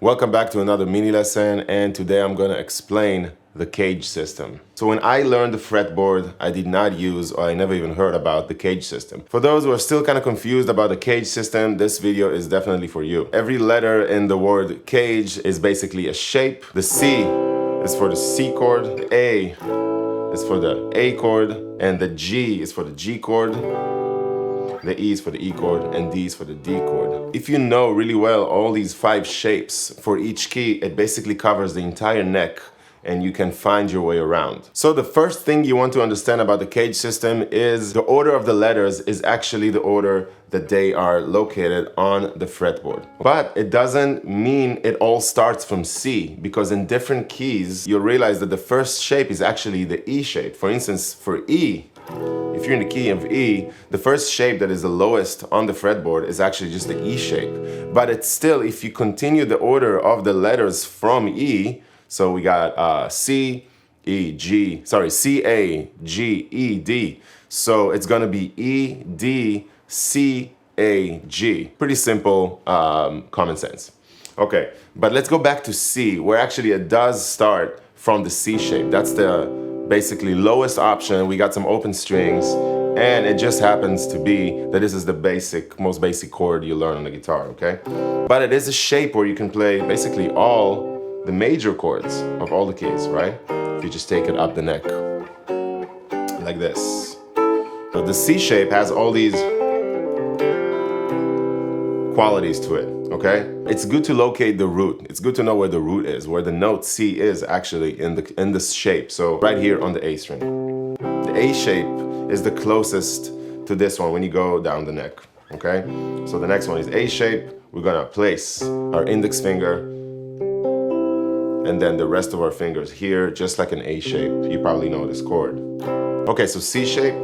Welcome back to another mini lesson, and today I'm going to explain the CAGED system. So when I learned the fretboard, I did not use, or I never even heard about the CAGED system. For those who are still kind of confused about the CAGED system, this video is definitely for you. Every letter in the word CAGED is basically a shape. The C is for the C chord, the A is for the A chord, and the G is for the G chord. The E is for the E chord, and D is for the D chord. If you know really well all these 5 shapes for each key, it basically covers the entire neck and you can find your way around. So the first thing you want to understand about the CAGED system is the order of the letters is actually the order that they are located on the fretboard. But it doesn't mean it all starts from C, because in different keys, you'll realize that the first shape is actually the E shape. For instance, for E, if you're in the key of E, the first shape that is the lowest on the fretboard is actually just the E shape. But it's still, if you continue the order of the letters from E, so we got C, A, G, E, D. So it's gonna be E, D, C, A, G. Pretty simple, common sense. Okay, but let's go back to C, where actually it does start from the C shape. That's the basically lowest option. We got some open strings, and it just happens to be that this is the most basic chord you learn on the guitar, okay? But it is a shape where you can play basically all the major chords of all the keys, right? If you just take it up the neck, like this. But the C shape has all these qualities to it, okay? It's good to locate the root. It's good to know where the root is, where the note C is actually in this shape. So right here on the A string. The A shape is the closest to this one when you go down the neck, okay? So the next one is A shape. We're gonna place our index finger and then the rest of our fingers here, just like an A shape. You probably know this chord. Okay, so C shape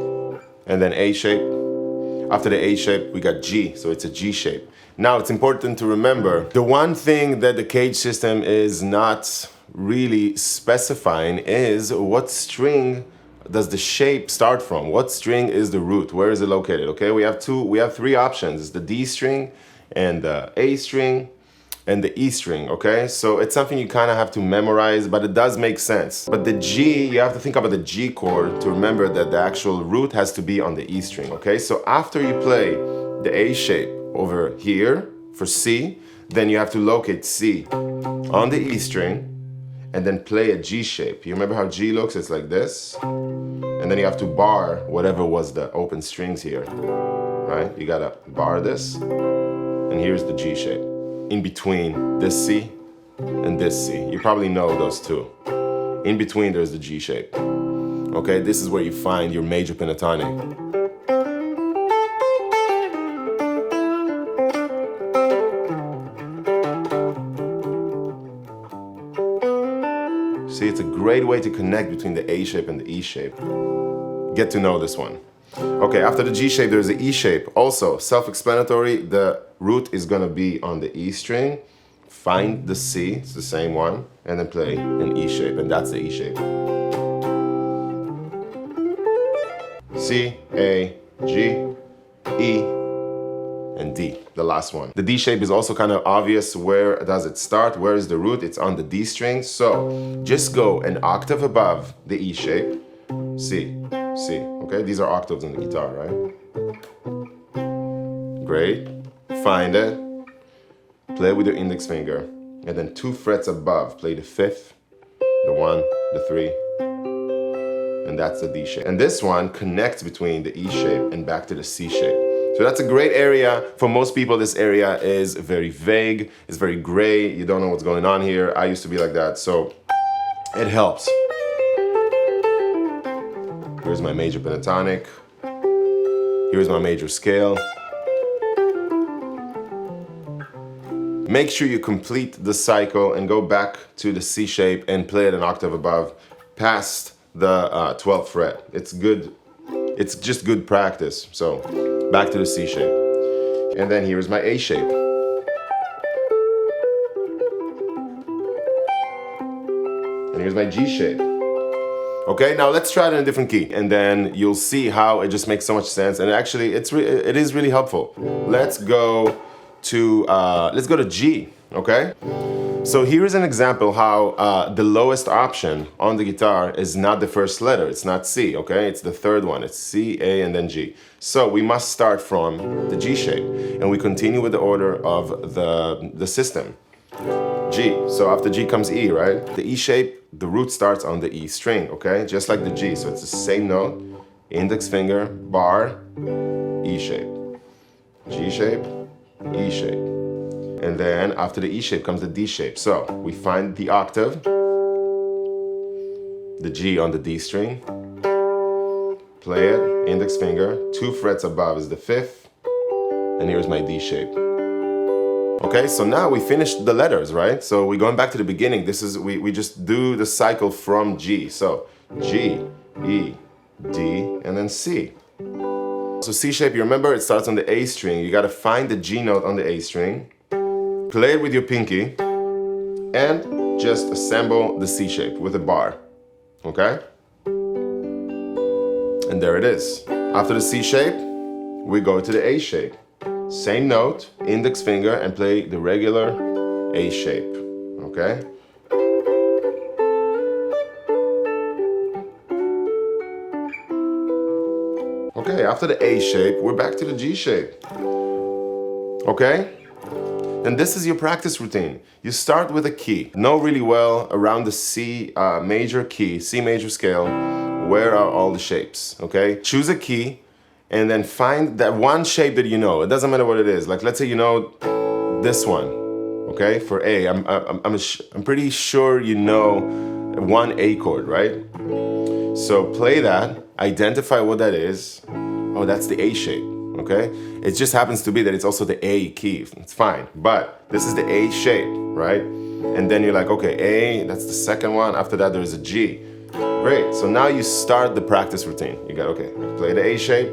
and then A shape. After the A shape, we got G, so it's a G shape. Now, it's important to remember, the one thing that the CAGED system is not really specifying is what string does the shape start from? What string is the root? Where is it located? Okay, we have 3 options. It's the D string and the A string and the E string, okay? So it's something you kind of have to memorize, but it does make sense. But the G, you have to think about the G chord to remember that the actual root has to be on the E string, okay? So after you play the A shape over here for C, then you have to locate C on the E string and then play a G shape. You remember how G looks? It's like this. And then you have to bar whatever was the open strings here, right? You gotta bar this, and here's the G shape. In between this C and this C. You probably know those two. In between there's the G shape. Okay, this is where you find your major pentatonic. See, it's a great way to connect between the A shape and the E shape. Get to know this one. Okay, after the G shape, there's the E shape. Also, self-explanatory, the root is gonna be on the E string. Find the C, it's the same one, and then play an E shape, and that's the E shape. C, A, G, E, and D, the last one. The D shape is also kind of obvious. Where does it start? Where is the root? It's on the D string. So just go an octave above the E shape, C, C, okay? These are octaves on the guitar, right? Great, find it, play with your index finger, and then 2 frets above, play the 5th, the 1, the 3, and that's the D shape. And this one connects between the E shape and back to the C shape. So that's a great area. For most people, this area is very vague, it's very gray, you don't know what's going on here. I used to be like that, so it helps. Here's my major pentatonic. Here's my major scale. Make sure you complete the cycle and go back to the C shape and play it an octave above, past the 12th fret. It's good. It's just good practice. So back to the C shape. And then here's my A shape. And here's my G shape. Okay, now let's try it in a different key, and then you'll see how it just makes so much sense. And actually, it is really helpful. Let's go to G. Okay. So here is an example how the lowest option on the guitar is not the first letter, it's not C, okay? It's the third one, it's C, A, and then G. So we must start from the G shape, and we continue with the order of the system. G, so after G comes E, right? The E shape, the root starts on the E string, okay? Just like the G, so it's the same note, index finger, bar, E shape, G shape, E shape. And then after the E shape comes the D shape. So we find the octave, the G on the D string, play it, index finger, 2 frets above is the 5th, and here's my D shape. Okay, so now we finished the letters, right? So we're going back to the beginning. This is, we just do the cycle from G. So G, E, D, and then C. So C shape, you remember it starts on the A string. You gotta find the G note on the A string, play it with your pinky, and just assemble the C shape with a bar, okay? And there it is. After the C shape, we go to the A shape. Same note, index finger, and play the regular A shape, okay? Okay, after the A shape, we're back to the G shape, okay? And this is your practice routine. You start with a key. Know really well around the C major key, C major scale, where are all the shapes, okay? Choose a key and then find that one shape that you know. It doesn't matter what it is. Like let's say you know this one, okay? For A, I'm pretty sure you know one A chord, right? So play that, identify what that is. Oh, that's the A shape. Okay? It just happens to be that it's also the A key. It's fine. But this is the A shape, right? And then you're like, okay, A, that's the second one. After that, there's a G. Great. So now you start the practice routine. You got, okay, play the A shape.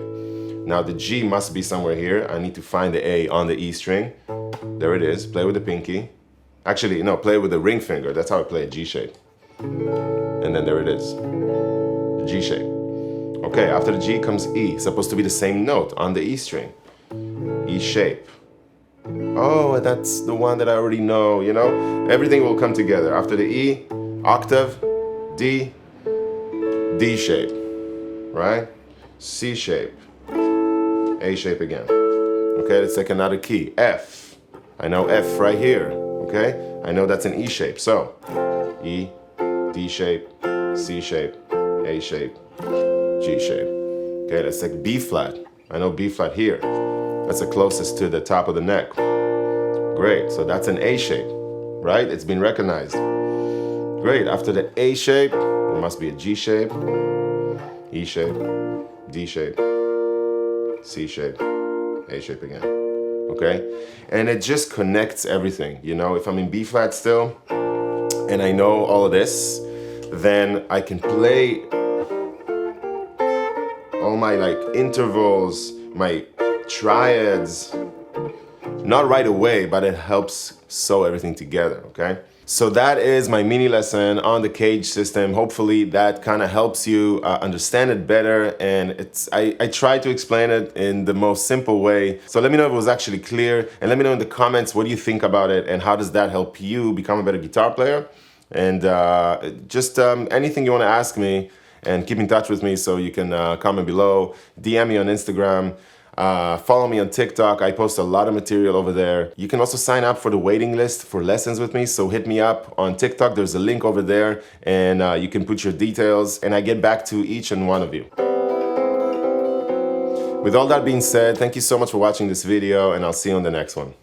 Now the G must be somewhere here. I need to find the A on the E string. There it is. Play with the pinky. Actually, no, play with the ring finger. That's how I play a G shape. And then there it is. The G shape. Okay, after the G comes E. It's supposed to be the same note on the E string. E shape. Oh, that's the one that I already know, you know? Everything will come together. After the E, octave, D, D shape, right? C shape, A shape again. Okay, let's take another key. F. I know F right here, okay? I know that's an E shape. So, E, D shape, C shape, A shape, G shape. Okay, let's take B flat. I know B flat here. That's the closest to the top of the neck. Great, so that's an A shape, right? It's been recognized. Great, after the A shape, there must be a G shape, E shape, D shape, C shape, A shape again, okay? And it just connects everything, you know? If I'm in B flat still, and I know all of this, then I can play all my like intervals, my triads, not right away, but it helps sew everything together, okay? So that is my mini lesson on the CAGED system. Hopefully that kind of helps you understand it better, and I try to explain it in the most simple way. So let me know if it was actually clear, and let me know in the comments what do you think about it and how does that help you become a better guitar player. And just anything you want to ask me, and keep in touch with me, so you can comment below, DM me on Instagram, follow me on TikTok. I post a lot of material over there. You can also sign up for the waiting list for lessons with me, so hit me up on TikTok. There's a link over there, and you can put your details, and I get back to each and one of you. With all that being said, thank you so much for watching this video, and I'll see you on the next one.